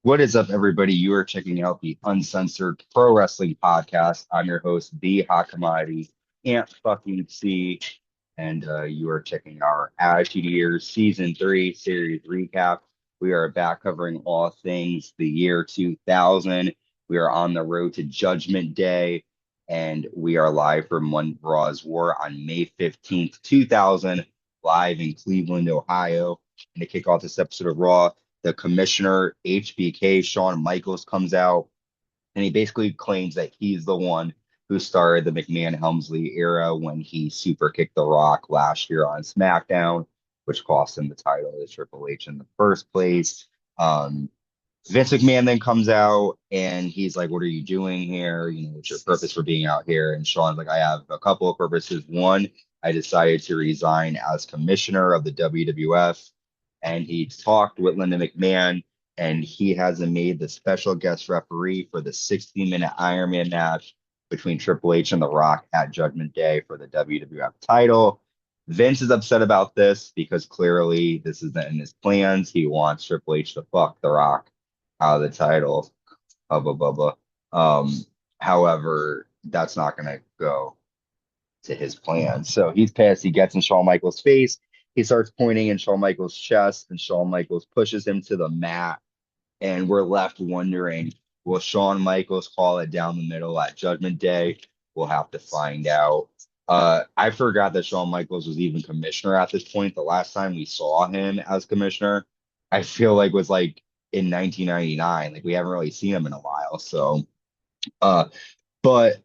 What is up, everybody? You are checking out the Uncensored Pro Wrestling Podcast. I'm your host, B Hakamadi. Can't fucking see. And you are checking our Attitude Years Season 3 series recap. We are back covering all things the year 2000. We are on the road to Judgment Day, and we are live from One Raw Is War on May 15th, 2000, live in Cleveland, Ohio. And to kick off this episode of Raw, the commissioner, HBK, Shawn Michaels, comes out and he basically claims that he's the one who started the McMahon Helmsley era when he super kicked The Rock last year on SmackDown, which cost him the title to Triple H in the first place. Um, Vince McMahon then comes out and he's like, "What are you doing here? What's your purpose for being out here?" And Shawn's like, "I have a couple of purposes. One, I decided to resign as commissioner of the WWF." And he talked with Linda McMahon, and he has made the special guest referee for the 60-minute Iron Man match between Triple H and The Rock at Judgment Day for the WWF title. Vince is upset about this because clearly this isn't in his plans. He wants Triple H to fuck The Rock out of the title. Bubba Bubba. However, that's not going to go to his plan. So he's pissed. He gets in Shawn Michaels' face. He starts pointing in Shawn Michaels' chest, and Shawn Michaels pushes him to the mat. And we're left wondering, will Shawn Michaels call it down the middle at Judgment Day? We'll have to find out. I forgot that Shawn Michaels was even commissioner at this point. The last time we saw him as commissioner, I feel like was like in 1999. Like we haven't really seen him in a while. So, uh, but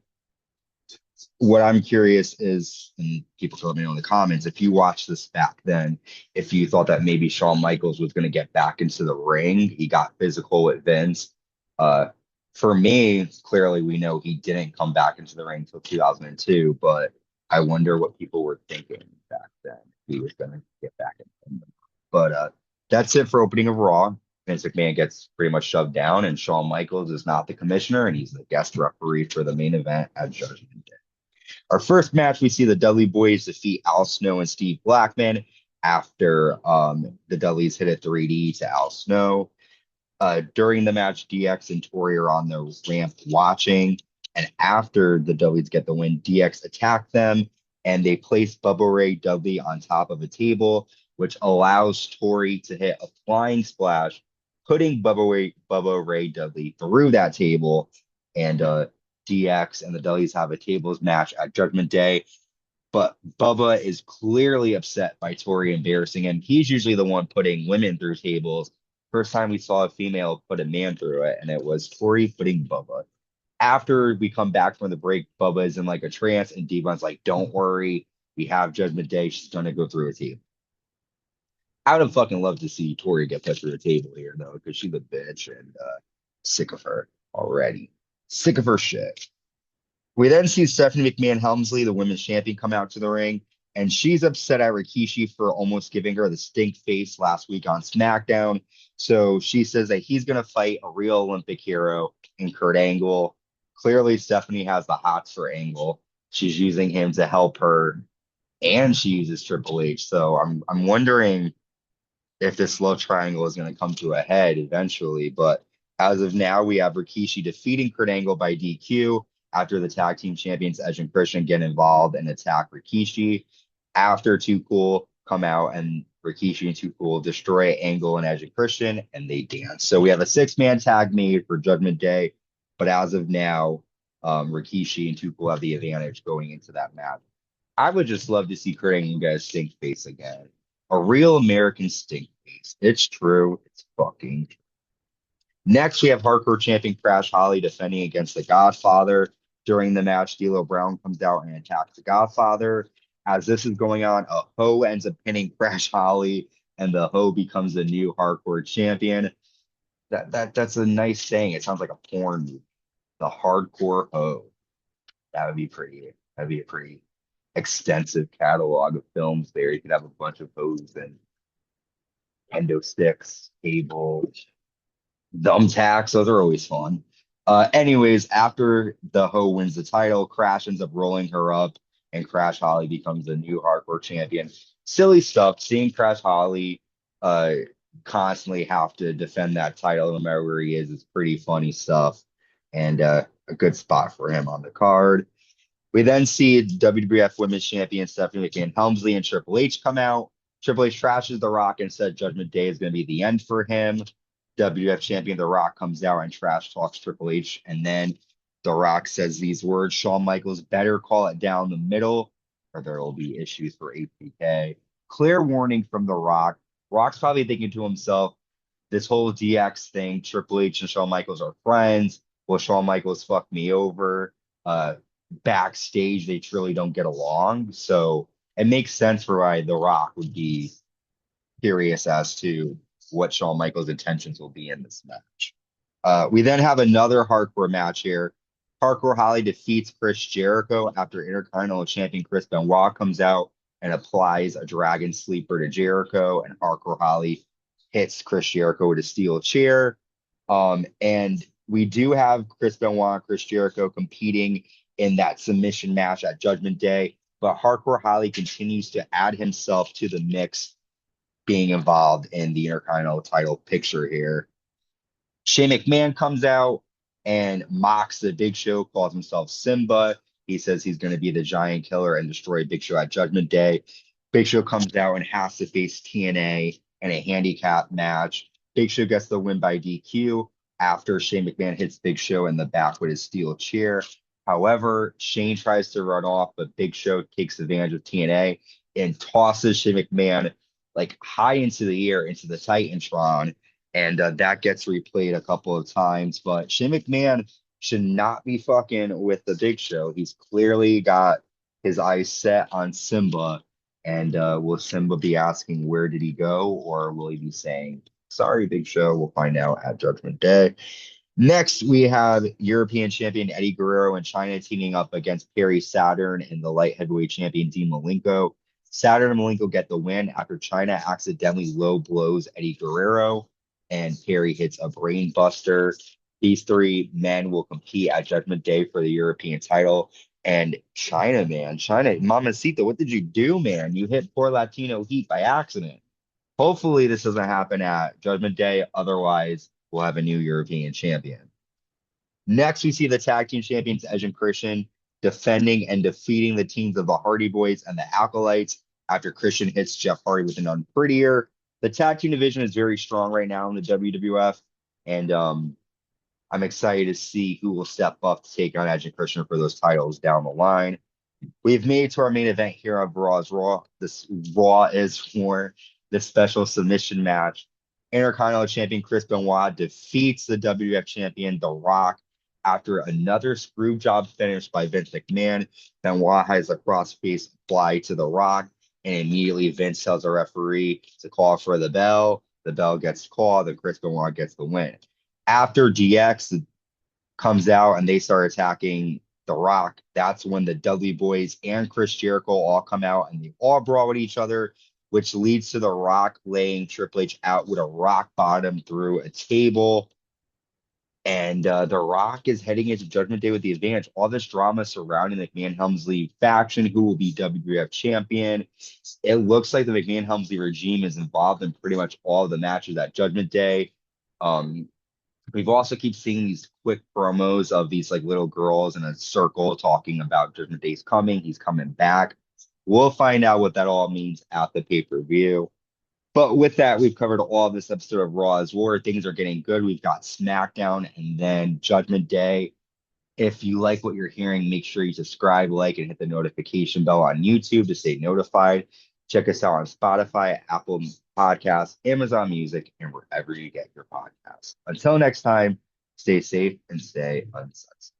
what I'm curious is, and people can let me know in the comments, if you watched this back then, if you thought that maybe Shawn Michaels was going to get back into the ring, he got physical with Vince. Uh, for me, clearly we know he didn't come back into the ring until 2002, but I wonder what people were thinking back then. He was going to get back in. But that's it for opening of Raw. Vince McMahon gets pretty much shoved down, and Shawn Michaels is not the commissioner, and he's the guest referee for the main event at Judgment Day. Our first match, we see the Dudley Boyz defeat Al Snow and Steve Blackman after the Dudleys hit a 3D to Al Snow. During the match, DX and Tori are on the ramp watching. And after the Dudleys get the win, DX attack them and they place Bubba Ray Dudley on top of a table, which allows Tori to hit a flying splash, putting Bubba Ray Dudley through that table. And DX and the Dudleys have a tables match at Judgment Day. But Bubba is clearly upset by Tori embarrassing him. He's usually the one putting women through tables. First time we saw a female put a man through it, and it was Tori putting Bubba. After we come back from the break, Bubba is in like a trance, and Devon's like, "Don't worry, we have Judgment Day. She's gonna go through a table." I would have fucking loved to see Tori get put through a table here, though, because she's a bitch and sick of her already. Sick of her shit. We then see Stephanie McMahon Helmsley, the women's champion, come out to the ring, and she's upset at Rikishi for almost giving her the stink face last week on SmackDown. So she says that he's going to fight a real Olympic hero in Kurt Angle. Clearly, Stephanie has the hots for Angle. She's using him to help her, and she uses Triple H. So I'm wondering if this love triangle is going to come to a head eventually. But as of now, we have Rikishi defeating Kurt Angle by DQ after the tag team champions Edge and Christian get involved and attack Rikishi. After Too Cool come out and Rikishi and Too Cool destroy Angle and Edge and Christian, and they dance. So we have a six-man tag made for Judgment Day. But as of now, Rikishi and Too Cool have the advantage going into that match. I would just love to see Kurt Angle get a stink face again. A real American stink face. It's true. It's fucking true. Next, we have hardcore champion Crash Holly defending against the Godfather. During the match, D'Lo Brown comes out and attacks the Godfather. As this is going on, a hoe ends up pinning Crash Holly, and the hoe becomes the new hardcore champion. That's a nice saying. It sounds like a porn movie. The hardcore hoe. That would be pretty. That'd be a pretty extensive catalog of films there. You could have a bunch of hoes and kendo sticks, cables, thumbtacks. Those are always fun. Anyways, after the hoe wins the title, Crash ends up rolling her up, and Crash Holly becomes the new hardcore champion. Silly stuff. Seeing Crash Holly uh, constantly have to defend that title no matter where he is. It's pretty funny stuff and a good spot for him on the card. We then see WWF Women's Champion Stephanie McMahon Helmsley and Triple H come out. Triple H trashes The Rock and said Judgment Day is going to be the end for him. WWF Champion The Rock comes out and trash talks Triple H. And then The Rock says these words: Shawn Michaels better call it down the middle or there will be issues for HBK. Clear warning from The Rock. Rock's probably thinking to himself, this whole DX thing, Triple H and Shawn Michaels are friends. Will Shawn Michaels fuck me over? Backstage, they truly don't get along. So it makes sense for why The Rock would be curious as to what Shawn Michaels' intentions will be in this match. We then have another hardcore match here. Hardcore Holly defeats Chris Jericho after Intercontinental Champion Chris Benoit comes out and applies a Dragon Sleeper to Jericho, and Hardcore Holly hits Chris Jericho with a steel chair. And we do have Chris Benoit and Chris Jericho competing in that submission match at Judgment Day, but Hardcore Holly continues to add himself to the mix, being involved in the Intercontinental title picture here. Shane McMahon comes out and mocks the Big Show, calls himself Simba. He says he's going to be the giant killer and destroy Big Show at Judgment Day. Big Show comes out and has to face TNA in a handicap match. Big Show gets the win by DQ after Shane McMahon hits Big Show in the back with his steel chair. However, Shane tries to run off, but Big Show takes advantage of TNA and tosses Shane McMahon like high into the air into the Titantron, and that gets replayed a couple of times. But Shane McMahon should not be fucking with the Big Show. He's clearly got his eyes set on Simba, and will Simba be asking where did he go, or will he be saying sorry, Big Show? We'll find out at Judgment Day. Next, we have European champion Eddie Guerrero and China teaming up against Perry Saturn and the light heavyweight champion Dean Malenko. Saturn and Malenko get the win after China accidentally low blows Eddie Guerrero and Perry hits a brain buster. These three men will compete at Judgment Day for the European title. And China, man, China, Mamacita, what did you do, man? You hit poor Latino Heat by accident. Hopefully, this doesn't happen at Judgment Day. Otherwise, we'll have a new European champion. Next, we see the tag team champions, Edge and Christian, defending and defeating the teams of the Hardy Boys and the Acolytes after Christian hits Jeff Hardy with an unprettier. The tag team division is very strong right now in the WWF, and I'm excited to see who will step up to take on Edge and Christian for those titles down the line. We've made it to our main event here on Raw Is Raw. This Raw Is War, the special submission match. Intercontinental champion Chris Benoit defeats the WWF champion The Rock after another screw job finish by Vince McMahon. Benoit has a crossface fly to The Rock, and immediately Vince tells a referee to call for the bell. The bell gets called, and Chris Benoit gets the win. After DX comes out and they start attacking The Rock, that's when the Dudley Boyz and Chris Jericho all come out and they all brawl with each other, which leads to The Rock laying Triple H out with a rock bottom through a table. And The Rock is heading into Judgment Day with the advantage. All this drama surrounding the McMahon-Helmsley faction, who will be WWF champion. It looks like the McMahon-Helmsley regime is involved in pretty much all of the matches at Judgment Day. We've also keep seeing these quick promos of these like little girls in a circle talking about Judgment Day's coming. He's coming back. We'll find out what that all means at the pay-per-view. But with that, we've covered all of this episode of Raw Is War. Things are getting good. We've got SmackDown and then Judgment Day. If you like what you're hearing, make sure you subscribe, like, and hit the notification bell on YouTube to stay notified. Check us out on Spotify, Apple Podcasts, Amazon Music, and wherever you get your podcasts. Until next time, stay safe and stay unsexy.